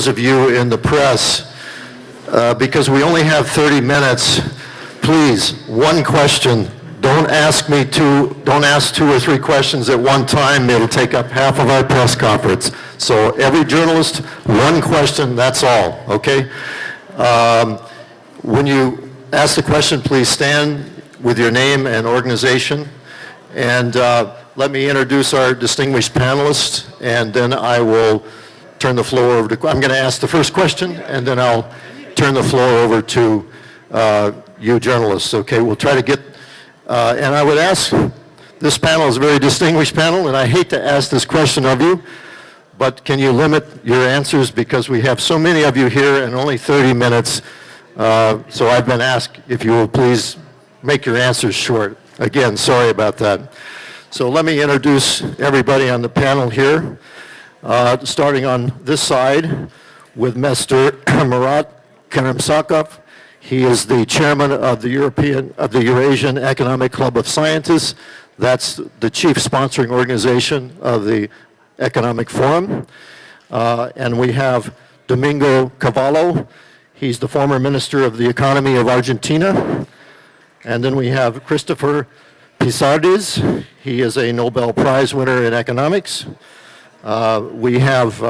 those of you in the press, because we only have 30 minutes, please, one question. Don't ask two or three questions at one time. It'll take up half of our press conference. So every journalist, one question, that's all, okay? When you ask the question, please stand with your name and organization. And let me introduce our distinguished panelists, and then I will turn the floor over to, I'm going to ask the first question, and then I'll turn the floor over to you journalists, okay? We'll try to get, and I would ask, this panel is a very distinguished panel, and I hate to ask this question of you, but can you limit your answers because we have so many of you here and only 30 minutes, so I've been asked if you will please make your answers short. Again, sorry about that. So let me introduce everybody on the panel here, starting on this side with Mr. Murat Karamsakov. He is the chairman of the Eurasian Economic Club of Scientists. That's the chief sponsoring organization of the Economic Forum. And we have Domingo Cavallo. He's the former minister of the economy of Argentina. And then we have Christopher Pizardes. He is a Nobel Prize winner in economics. We have,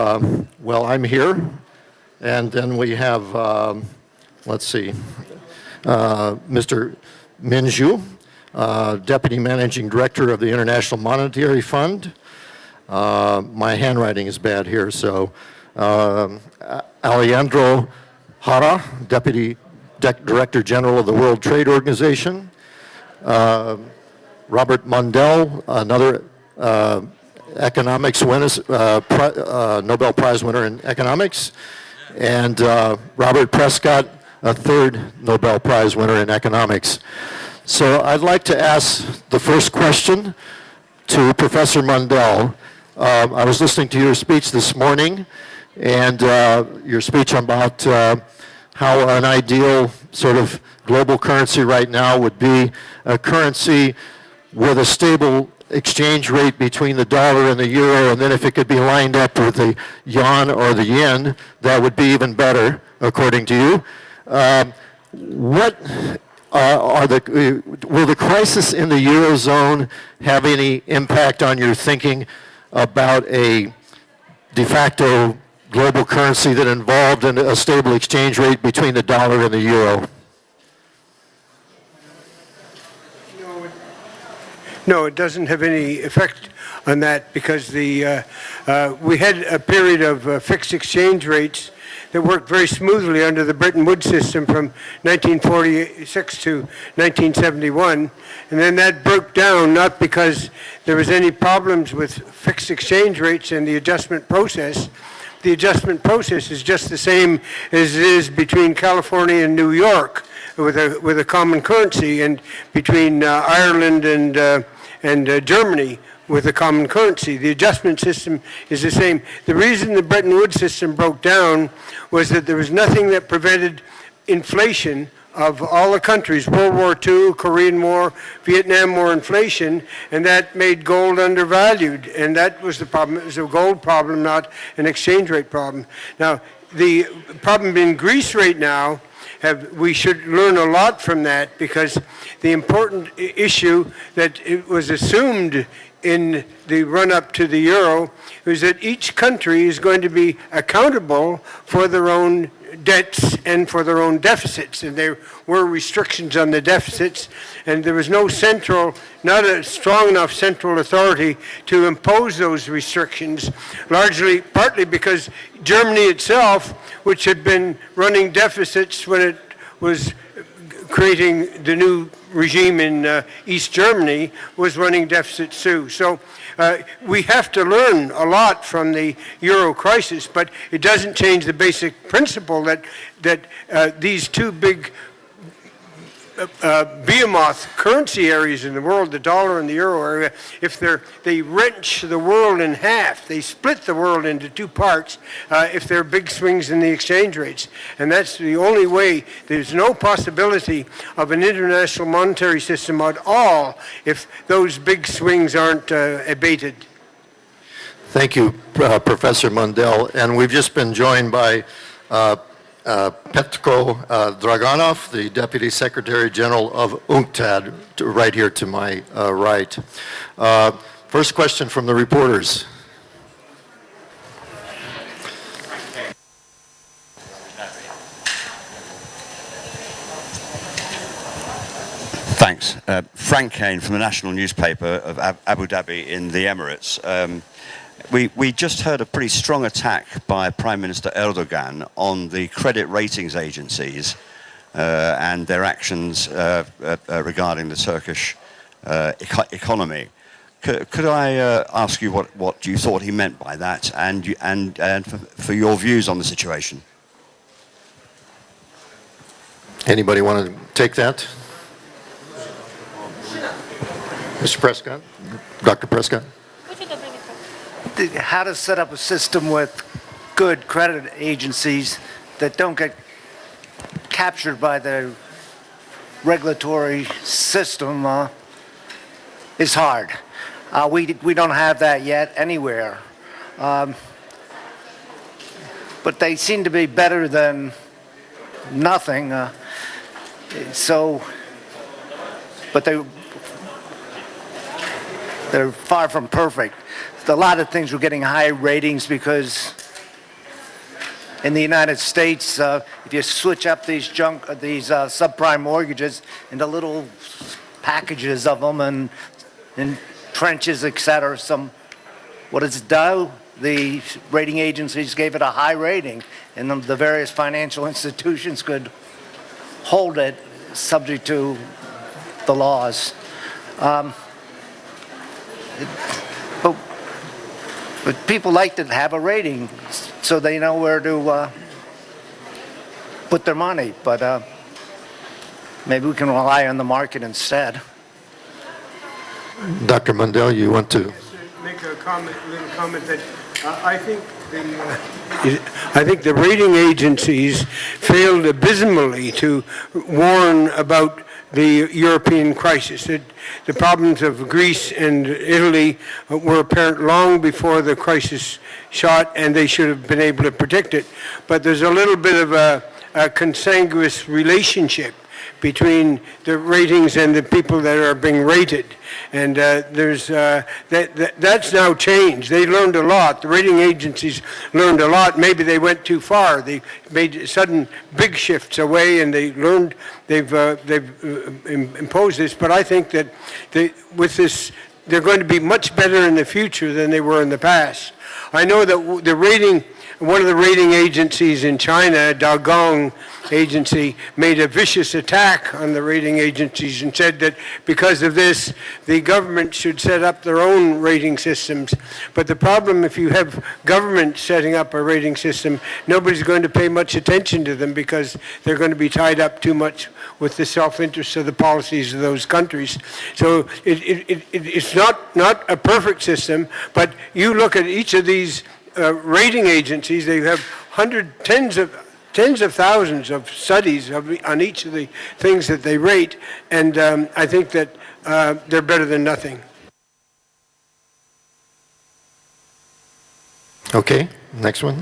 well, I'm here. And then we have, let's see, Mr. Min Zhu, Deputy Managing Director of the International Monetary Fund. My handwriting is bad here, so Alejandro Jara, Deputy Director General of the World Trade Organization. Robert Mundell, another economics winner, Nobel Prize winner in economics. And Robert Prescott, a third Nobel Prize winner in economics. So I'd like to ask the first question to Professor Mundell. I was listening to your speech this morning, and your speech about how an ideal sort of global currency right now would be a currency with a stable exchange rate between the dollar and the euro, and then if it could be lined up with the yuan or the yen, that would be even better, according to you. Will the crisis in the Eurozone have any impact on your thinking about a de facto global currency that involved in a stable exchange rate between the dollar and the euro? No, it doesn't have any effect on that because we had a period of fixed exchange rates that worked very smoothly under the Bretton Woods system from 1946 to 1971. And then that broke down, not because there was any problems with fixed exchange rates and the adjustment process. The adjustment process is just the same as it is between California and New York with a common currency, and between Ireland and Germany with a common currency. The adjustment system is the same. The reason the Bretton Woods system broke down was that there was nothing that prevented inflation of all the countries, World War II, Korean War, Vietnam War inflation, and that made gold undervalued. And that was the problem. It was a gold problem, not an exchange rate problem. Now, the problem in Greece right now, we should learn a lot from that, because the important issue that it was assumed in the run-up to the euro is that each country is going to be accountable for their own debts and for their own deficits, and there were restrictions on the deficits, and there was no central, not a strong enough central authority to impose those restrictions, partly because Germany itself, which had been running deficits when it was creating the new regime in East Germany, was running deficits too. So we have to learn a lot from the euro crisis, but it doesn't change the basic principle that these two big behemoth currency areas in the world, the dollar and the euro area, if they wrench the world in half, they split the world into two parts if there are big swings in the exchange rates. And that's the only way. There's no possibility of an international monetary system at all if those big swings aren't abated. Thank you, Professor Mundell. And we've just been joined by Petko Draganov, the Deputy Secretary General of UNCTAD, right here to my right. First question from the reporters. Thanks. Frank Kane from the national newspaper of Abu Dhabi in the Emirates. We just heard a pretty strong attack by Prime Minister Erdogan on the credit ratings agencies and their actions regarding the Turkish economy. Could I ask you what you thought he meant by that and for your views on the situation? Anybody want to take that? Mr. Prescott? Dr. Prescott? How to set up a system with good credit agencies that don't get captured by the regulatory system is hard. We don't have that yet anywhere. But they seem to be better than nothing. But they're far from perfect. A lot of things were getting high ratings because in the United States, if you switch up these subprime mortgages into little packages of them and in trenches, etc., what it's done, the rating agencies gave it a high rating, and the various financial institutions could hold it subject to the laws. But people like to have a rating so they know where to put their money. But maybe we can rely on the market instead. Dr. Mundell, you want to? Make a little comment that I think the rating agencies failed abysmally to warn about the European crisis. The problems of Greece and Italy were apparent long before the crisis shot, and they should have been able to predict it. But there's a little bit of a consanguineous relationship between the ratings and the people that are being rated. And that's now changed. They learned a lot. The rating agencies learned a lot. Maybe they went too far. They made sudden big shifts away, and they've imposed this. But I think that with this, they're going to be much better in the future than they were in the past. I know that one of the rating agencies in China, Dagong agency, made a vicious attack on the rating agencies and said that because of this, the government should set up their own rating systems. But the problem, if you have government setting up a rating system, nobody's going to pay much attention to them because they're going to be tied up too much with the self-interest of the policies of those countries. So it's not a perfect system, but you look at each of these rating agencies, they have tens of thousands of studies on each of the things that they rate, and I think that they're better than nothing. Okay, next one.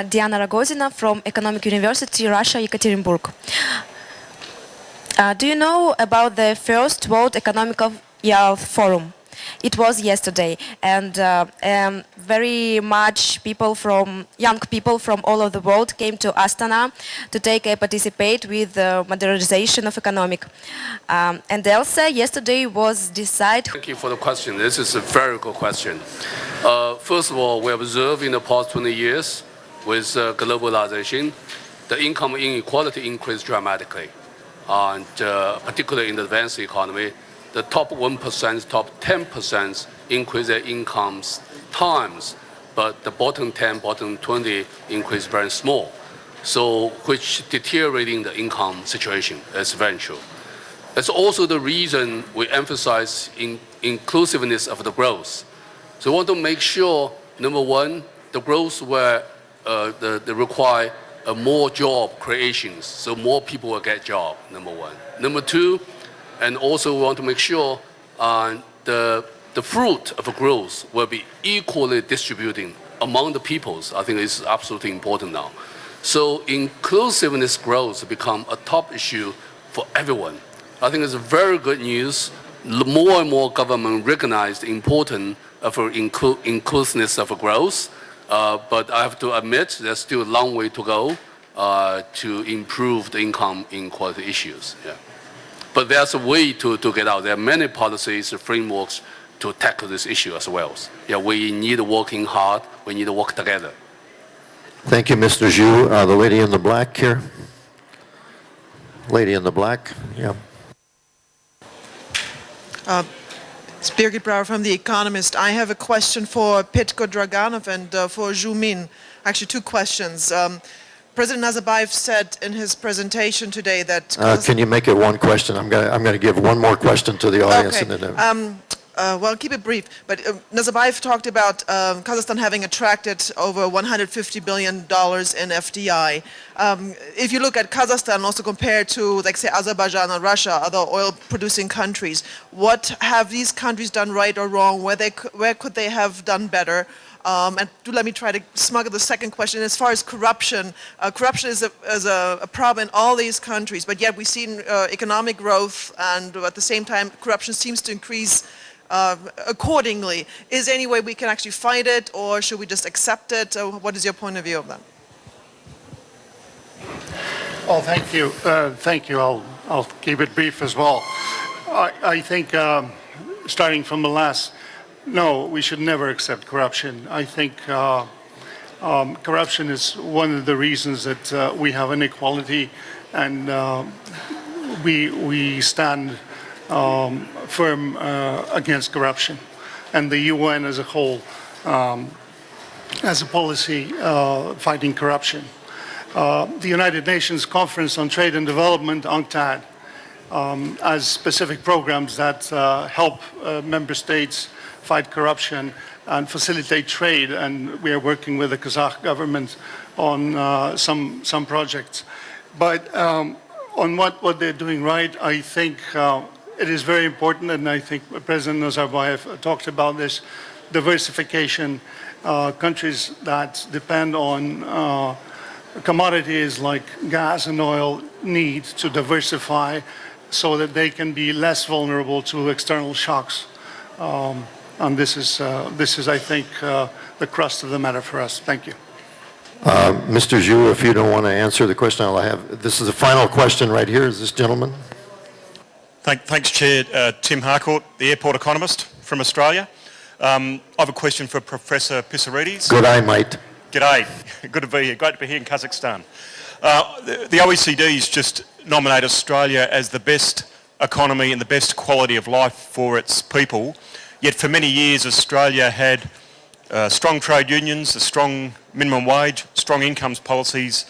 Diana Rogozina from Economic University, Russia, Yekaterinburg. Do you know about the first World Economic Forum? It was yesterday, and very much young people from all over the world came to Astana to participate with the modernization of economic. And also, yesterday was decided. Thank you for the question. This is a very good question. First of all, we observe in the past 20 years with globalization, the income inequality increased dramatically. And particularly in the advanced economy, the top 1%, top 10% increase their incomes times, but the bottom 10, bottom 20 increase very small. So which deteriorating the income situation is eventual. That's also the reason we emphasize inclusiveness of the growth. So we want to make sure, number one, the growth where they require more job creations, so more people will get job, number one. Number two, and also we want to make sure the fruit of growth will be equally distributing among the peoples. I think it's absolutely important now. So inclusiveness growth become a top issue for everyone. I think it's very good news. More and more government recognize the importance of inclusiveness of growth. But I have to admit there's still a long way to go to improve the income inequality issues. Yeah. But there's a way to get out. There are many policies, frameworks to tackle this issue as well. Yeah, we need working hard. We need to work together. Thank you, Mr. Zhu. The lady in the black here. Lady in the black, yeah. It's Birgit Brauer from The Economist. I have a question for Petko Draganov and for Zhu Min. Actually, two questions. President Nazarbayev said in his presentation today that... Can you make it one question? I'm going to give one more question to the audience. Okay. And then, well, keep it brief. But Nazarbayev talked about Kazakhstan having attracted over $150 billion in FDI. If you look at Kazakhstan, also compared to, like, say, Azerbaijan or Russia, other oil-producing countries, what have these countries done right or wrong? Where could they have done better? And do let me try to smuggle the second question. As far as corruption, corruption is a problem in all these countries, but yet we've seen economic growth, and at the same time, corruption seems to increase accordingly. Is there any way we can actually fight it, or should we just accept it? What is your point of view of that? Oh, thank you. Thank you. I'll keep it brief as well. I think, starting from the last, no, we should never accept corruption. I think corruption is one of the reasons that we have inequality, and we stand firm against corruption. And the UN as a whole has a policy fighting corruption. The United Nations Conference on Trade and Development, UNCTAD, has specific programs that help member states fight corruption and facilitate trade, and we are working with the Kazakh government on some projects. But on what they're doing right, I think it is very important, and I think President Nazarbayev talked about this, diversification. Countries that depend on commodities like gas and oil need to diversify so that they can be less vulnerable to external shocks. And this is, I think, the crust of the matter for us. Thank you. Mr. Zhu, if you don't want to answer the question, I'll have, this is the final question right here. Is this gentleman? Thanks, Chair. Tim Harcourt, the airport economist from Australia. I have a question for Professor Pissarides. Good eye, mate. G'day. Good to be here. Great to be here in Kazakhstan. The OECD's just nominated Australia as the best economy and the best quality of life for its people. Yet for many years, Australia had strong trade unions, a strong minimum wage, strong incomes policies,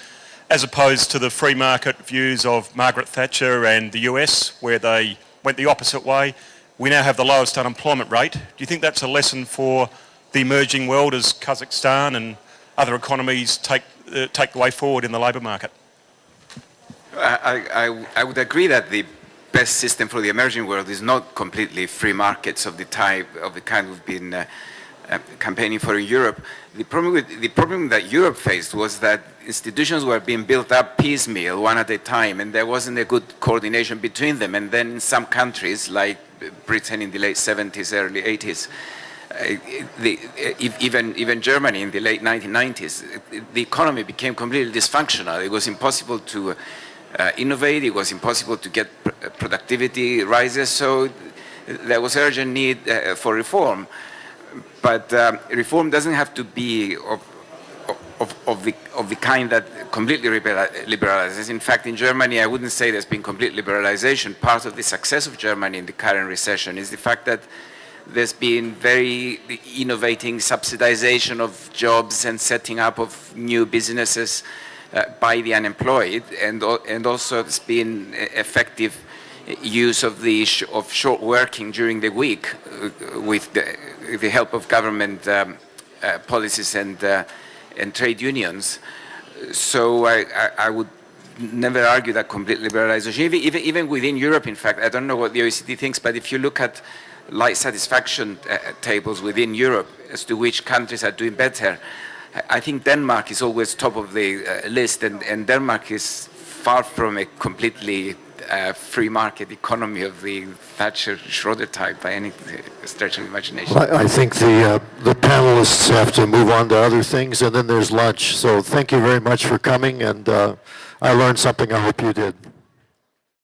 as opposed to the free market views of Margaret Thatcher and the US, where they went the opposite way. We now have the lowest unemployment rate. Do you think that's a lesson for the emerging world as Kazakhstan and other economies take the way forward in the labour market? I would agree that the best system for the emerging world is not completely free markets of the type of the kind we've been campaigning for in Europe. The problem that Europe faced was that institutions were being built up piecemeal, one at a time, and there wasn't a good coordination between them. And then in some countries, like Britain in the late 70s, early 80s, even Germany in the late 1990s, the economy became completely dysfunctional. It was impossible to innovate. It was impossible to get productivity rises. So there was urgent need for reform. But reform doesn't have to be of the kind that completely liberalizes. In fact, in Germany, I wouldn't say there's been complete liberalization. Part of the success of Germany in the current recession is the fact that there's been very innovating subsidization of jobs and setting up of new businesses by the unemployed, and also there's been effective use of short working during the week with the help of government policies and trade unions. So I would never argue that complete liberalization. Even within Europe, in fact, I don't know what the OECD thinks, but if you look at light satisfaction tables within Europe as to which countries are doing better, I think Denmark is always top of the list, and Denmark is far from a completely free market economy of the Thatcher-Schroeder type by any stretch of imagination. I think the panelists have to move on to other things, and then there's lunch. So thank you very much for coming, and I learned something. I hope you did.